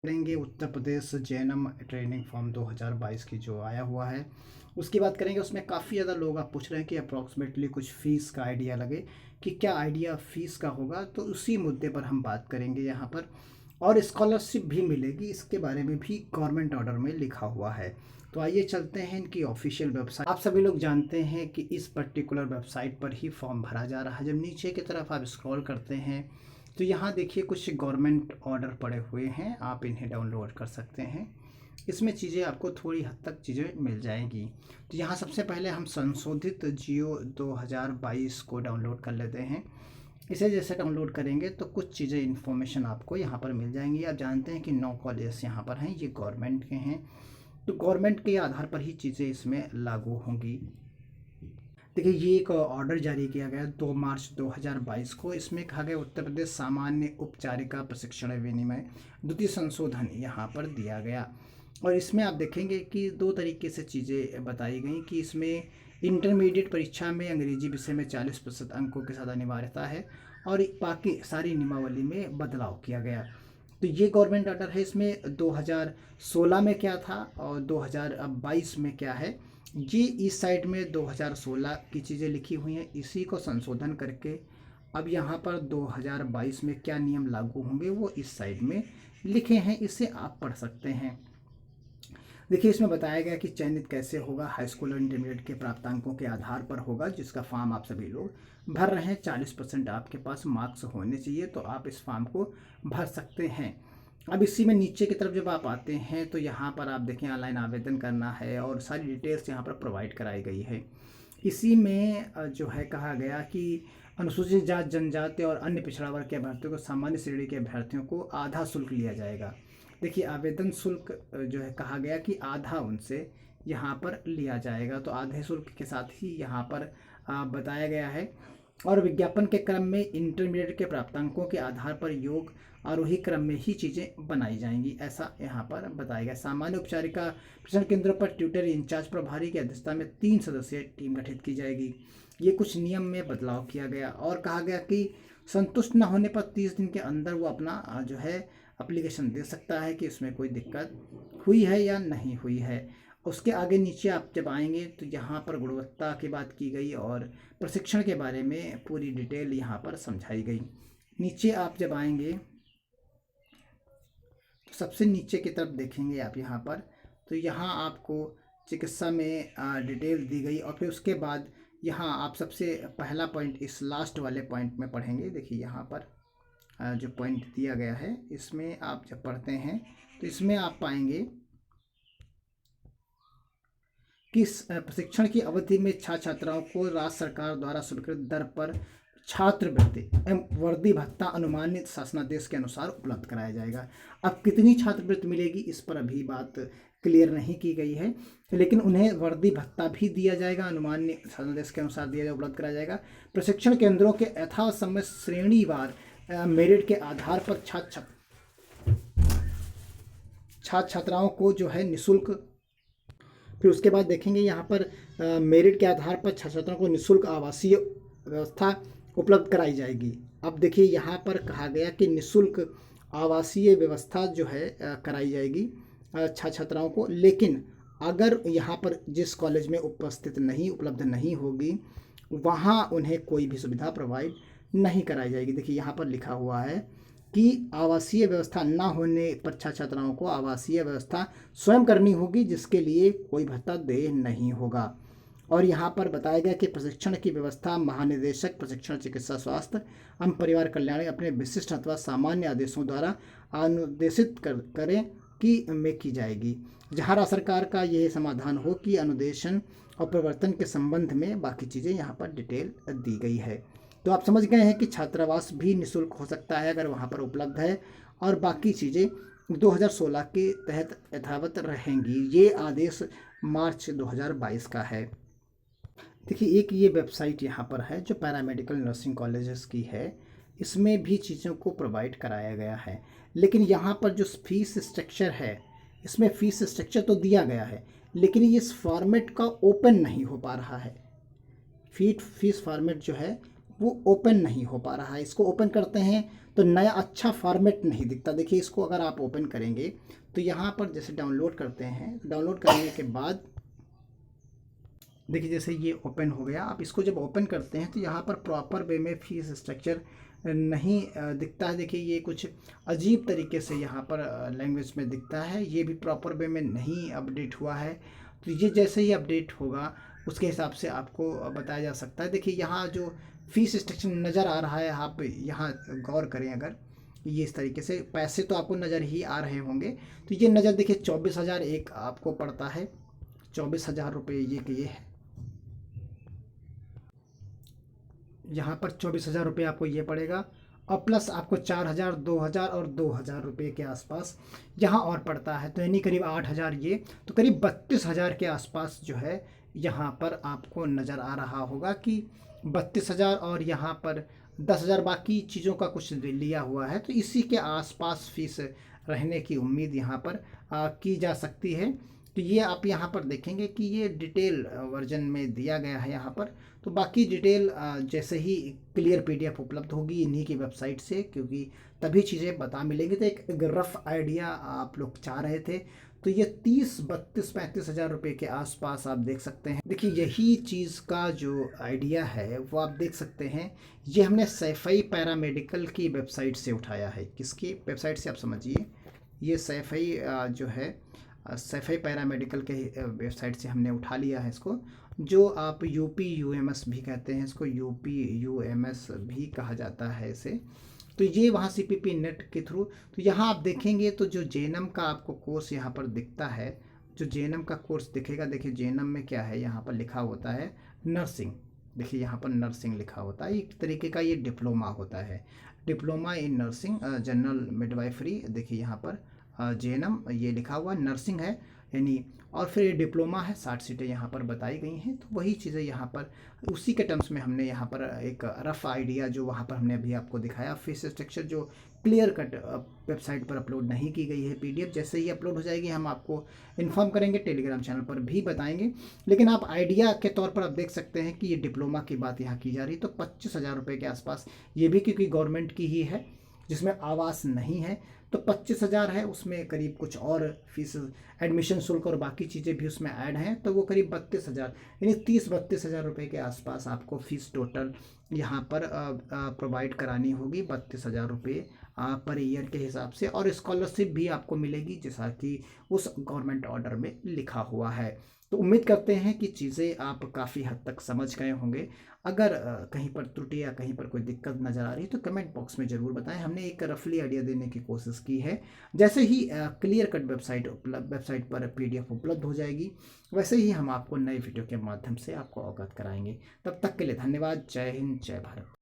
करेंगे Uttar Pradesh JNM training form 2022 की जो आया हुआ है उसकी बात करेंगे। उसमें काफ़ी ज़्यादा लोग आप पूछ रहे हैं कि अप्रॉक्सीमेटली कुछ फ़ीस का आइडिया लगे कि क्या आइडिया फ़ीस का होगा, तो उसी मुद्दे पर हम बात करेंगे यहाँ पर। और स्कॉलरशिप भी मिलेगी, इसके बारे में भी गवर्नमेंट ऑर्डर में लिखा हुआ है। तो आइए चलते हैं इनकी ऑफिशियल वेबसाइट। आप सभी लोग जानते हैं कि इस पर्टिकुलर वेबसाइट पर ही फॉर्म भरा जा रहा है। जब नीचे की तरफ आप स्क्रॉल करते हैं तो यहाँ देखिए कुछ गवर्नमेंट ऑर्डर पड़े हुए हैं, आप इन्हें डाउनलोड कर सकते हैं। इसमें चीज़ें आपको थोड़ी हद तक चीज़ें मिल जाएंगी। तो यहाँ सबसे पहले हम संशोधित जियो 2022 को डाउनलोड कर लेते हैं। इसे जैसे डाउनलोड करेंगे तो कुछ चीज़ें इन्फॉर्मेशन आपको यहाँ पर मिल जाएंगी। आप जानते हैं कि 9 कॉलेज यहाँ पर हैं, ये गवर्नमेंट के हैं, तो गवर्नमेंट के आधार पर ही चीज़ें इसमें लागू होंगी। देखिए ये एक ऑर्डर जारी किया गया 2 मार्च 2022 को। इसमें कहा गया उत्तर प्रदेश सामान्य उपचारिका प्रशिक्षण विनिमय द्वितीय संशोधन यहाँ पर दिया गया। और इसमें आप देखेंगे कि 2 तरीके से चीज़ें बताई गई कि इसमें इंटरमीडिएट परीक्षा में अंग्रेजी विषय में 40% अंकों के साथ अनिवार्यता है और बाकी सारी नियमावली में बदलाव किया गया। तो ये गवर्नमेंट ऑर्डर है। इसमें 2016 में क्या था और 2022 में क्या है, ये इस साइड में 2016 की चीज़ें लिखी हुई हैं, इसी को संशोधन करके अब यहाँ पर 2022 में क्या नियम लागू होंगे वो इस साइड में लिखे हैं, इसे आप पढ़ सकते हैं। देखिए इसमें बताया गया कि चयनित कैसे होगा, हाई स्कूल और इंटरमीडिएट के प्राप्तांकों के आधार पर होगा, जिसका फॉर्म आप सभी लोग भर रहे हैं। 40% आपके पास मार्क्स होने चाहिए तो आप इस फॉर्म को भर सकते हैं। अब इसी में नीचे की तरफ जब आप आते हैं तो यहाँ पर आप देखें ऑनलाइन आवेदन करना है और सारी डिटेल्स यहाँ पर प्रोवाइड कराई गई है। इसी में जो है कहा गया कि अनुसूचित जाति जनजाति और अन्य पिछड़ा वर्ग के अभ्यर्थियों को सामान्य श्रेणी के अभ्यर्थियों को आधा शुल्क लिया जाएगा। देखिए आवेदन शुल्क जो है कहा गया कि आधा उनसे यहाँ पर लिया जाएगा, तो आधे शुल्क के साथ ही यहाँ पर बताया गया है। और विज्ञापन के क्रम में इंटरमीडिएट के प्राप्तांकों के आधार पर योग आरोही क्रम में ही चीज़ें बनाई जाएंगी, ऐसा यहाँ पर बताया गया। सामान्य उपचारिका प्रशिक्षण केंद्रों पर ट्यूटर इंचार्ज प्रभारी की अध्यक्षता में 3 सदस्यीय टीम गठित की जाएगी। ये कुछ नियम में बदलाव किया गया और कहा गया कि संतुष्ट न होने पर 30 दिन के अंदर वो अपना जो है एप्लीकेशन दे सकता है कि उसमें कोई दिक्कत हुई है या नहीं हुई है। उसके आगे नीचे आप जब आएंगे तो यहाँ पर गुणवत्ता की बात की गई और प्रशिक्षण के बारे में पूरी डिटेल यहाँ पर समझाई गई। नीचे आप जब आएंगे तो सबसे नीचे की तरफ देखेंगे आप यहाँ पर, तो यहाँ आपको चिकित्सा में डिटेल दी गई और फिर उसके बाद यहाँ आप सबसे पहला पॉइंट इस लास्ट वाले पॉइंट में पढ़ेंगे। देखिए यहाँ पर जो पॉइंट दिया गया है इसमें आप जब पढ़ते हैं तो इसमें आप पाएंगे कि प्रशिक्षण की अवधि में छात्र छात्राओं को राज्य सरकार द्वारा स्वीकृत दर पर छात्रवृत्ति एवं वर्दी भत्ता अनुमानित शासनादेश के अनुसार उपलब्ध कराया जाएगा। अब कितनी छात्रवृत्ति मिलेगी इस पर अभी बात क्लियर नहीं की गई है, लेकिन उन्हें वर्दी भत्ता भी दिया जाएगा, अनुमानित शासनादेश के अनुसार दिया जाएगा, उपलब्ध कराया जाएगा। प्रशिक्षण केंद्रों के यथासमय श्रेणीवार मेरिट के आधार पर छात्र छात्राओं को जो है निःशुल्क, फिर उसके बाद देखेंगे यहाँ पर मेरिट के आधार पर छात्रों को निःशुल्क आवासीय व्यवस्था उपलब्ध कराई जाएगी। अब देखिए यहाँ पर कहा गया कि निःशुल्क आवासीय व्यवस्था जो है कराई जाएगी छात्राओं को, लेकिन अगर यहाँ पर जिस कॉलेज में उपलब्ध नहीं होगी वहाँ उन्हें कोई भी सुविधा प्रोवाइड नहीं कराई जाएगी। देखिए यहाँ पर लिखा हुआ है कि आवासीय व्यवस्था न होने पर छात्राओं को आवासीय व्यवस्था स्वयं करनी होगी, जिसके लिए कोई भत्ता देय नहीं होगा। और यहाँ पर बताया गया कि प्रशिक्षण की व्यवस्था महानिदेशक प्रशिक्षण चिकित्सा स्वास्थ्य एवं परिवार कल्याण अपने विशिष्ट अथवा सामान्य आदेशों द्वारा अनुदेशित करें कि में की जाएगी, जहाँ राज्य सरकार का यह समाधान हो कि अनुदेशन और प्रवर्तन के संबंध में बाकी चीज़ें यहाँ पर डिटेल दी गई है। तो आप समझ गए हैं कि छात्रावास भी निःशुल्क हो सकता है अगर वहाँ पर उपलब्ध है, और बाकी चीज़ें 2016 के तहत यथावत रहेंगी। ये आदेश मार्च 2022 का है। देखिए एक ये वेबसाइट यहाँ पर है जो पैरामेडिकल नर्सिंग कॉलेजेस की है, इसमें भी चीज़ों को प्रोवाइड कराया गया है। लेकिन यहाँ पर जो फीस स्ट्रक्चर है, इसमें फीस स्ट्रक्चर तो दिया गया है लेकिन ये इस फॉर्मेट का ओपन नहीं हो पा रहा है। फीस फॉर्मेट जो है वो ओपन नहीं हो पा रहा है। इसको ओपन करते हैं तो नया अच्छा फॉर्मेट नहीं दिखता। देखिए इसको अगर आप ओपन करेंगे तो यहाँ पर जैसे डाउनलोड करते हैं, डाउनलोड करने के बाद देखिए जैसे ये ओपन हो गया। आप इसको जब ओपन करते हैं तो यहाँ पर प्रॉपर वे में फीस स्ट्रक्चर नहीं दिखता है। देखिए ये कुछ अजीब तरीके से यहाँ पर लैंग्वेज में दिखता है, ये भी प्रॉपर वे में नहीं अपडेट हुआ है। तो ये जैसे ही अपडेट होगा उसके हिसाब से आपको बताया जा सकता है। देखिए यहाँ जो फीस स्ट्रक्चर नज़र आ रहा है, आप यहाँ गौर करें अगर, ये इस तरीके से पैसे तो आपको नज़र ही आ रहे होंगे। तो ये नज़र देखिए 24,000 एक आपको पड़ता है, 24,000 रुपये ये है। यहाँ पर 24,000 रुपये आपको ये पड़ेगा, और प्लस आपको 4,000, 2,000 और 2,000 रुपये के आसपास यहाँ और पड़ता है। तो यानी करीब 8,000, ये तो करीब 32,000 के आसपास जो है यहाँ पर आपको नज़र आ रहा होगा कि 32,000, और यहाँ पर 10,000 बाकी चीज़ों का कुछ लिया हुआ है। तो इसी के आसपास फीस रहने की उम्मीद यहाँ पर की जा सकती है। तो ये आप यहाँ पर देखेंगे कि ये डिटेल वर्जन में दिया गया है यहाँ पर। तो बाकी डिटेल जैसे ही क्लियर पीडीएफ उपलब्ध होगी इन्हीं की वेबसाइट से, क्योंकि तभी चीज़ें बता मिलेंगी। तो एक रफ आइडिया आप लोग चाह रहे थे, तो ये 30, 32, 35,000 रुपये के आसपास आप देख सकते हैं। देखिए यही चीज़ का जो आइडिया है वो आप देख सकते हैं, ये हमने सैफई पैरामेडिकल की वेबसाइट से उठाया है। किसकी वेबसाइट से आप समझिए, ये सैफई जो है सैफई पैरामेडिकल के वेबसाइट से हमने उठा लिया है इसको, जो आप UP-UMS भी कहते हैं इसको, UP-UMS भी कहा जाता है इसे। तो ये वहाँ CPP नेट के थ्रू, तो यहाँ आप देखेंगे तो जो JNM का आपको कोर्स यहाँ पर दिखता है, जो JNM का कोर्स दिखेगा, देखिए JNM में क्या है, यहाँ पर लिखा होता है नर्सिंग। देखिए यहाँ पर नर्सिंग लिखा होता है, एक तरीके का ये डिप्लोमा होता है, diploma in nursing general midwifery. देखिए यहाँ पर JNM ये लिखा हुआ नर्सिंग है यानी, और फिर ये डिप्लोमा है, 60 सीटें यहाँ पर बताई गई हैं। तो वही चीज़ें यहाँ पर उसी के टर्म्स में हमने यहाँ पर एक रफ आइडिया जो वहाँ पर हमने अभी आपको दिखाया, फीस स्ट्रक्चर जो क्लियर कट वेबसाइट पर अपलोड नहीं की गई है PDF, जैसे ही अपलोड हो जाएगी हम आपको इन्फॉर्म करेंगे, टेलीग्राम चैनल पर भी बताएंगे। लेकिन आप आइडिया के तौर पर आप देख सकते हैं कि ये डिप्लोमा की बात यहाँ की जा रही है। तो 25,000 रुपये के आसपास, ये भी क्योंकि गवर्नमेंट की ही है जिसमें आवास नहीं है, तो 25,000 है, उसमें करीब कुछ और फीस, एडमिशन शुल्क और बाकी चीज़ें भी उसमें ऐड हैं, तो वो करीब 32,000 यानी 30-32,000 रुपये के आसपास आपको फ़ीस टोटल यहाँ पर प्रोवाइड करानी होगी, 32,000 रुपये पर ईयर के हिसाब से। और स्कॉलरशिप भी आपको मिलेगी जैसा कि उस गवर्नमेंट ऑर्डर में लिखा हुआ है। तो उम्मीद करते हैं कि चीज़ें आप काफ़ी हद तक समझ गए होंगे। अगर कहीं पर त्रुटि या कहीं पर कोई दिक्कत नज़र आ रही है तो कमेंट बॉक्स में ज़रूर बताएं। हमने एक रफली आइडिया देने की कोशिश की है। जैसे ही क्लियर कट वेबसाइट पर PDF उपलब्ध हो जाएगी, वैसे ही हम आपको नए वीडियो के माध्यम से आपको अवगत कराएंगे। तब तक के लिए धन्यवाद। जय हिंद, जय भारत।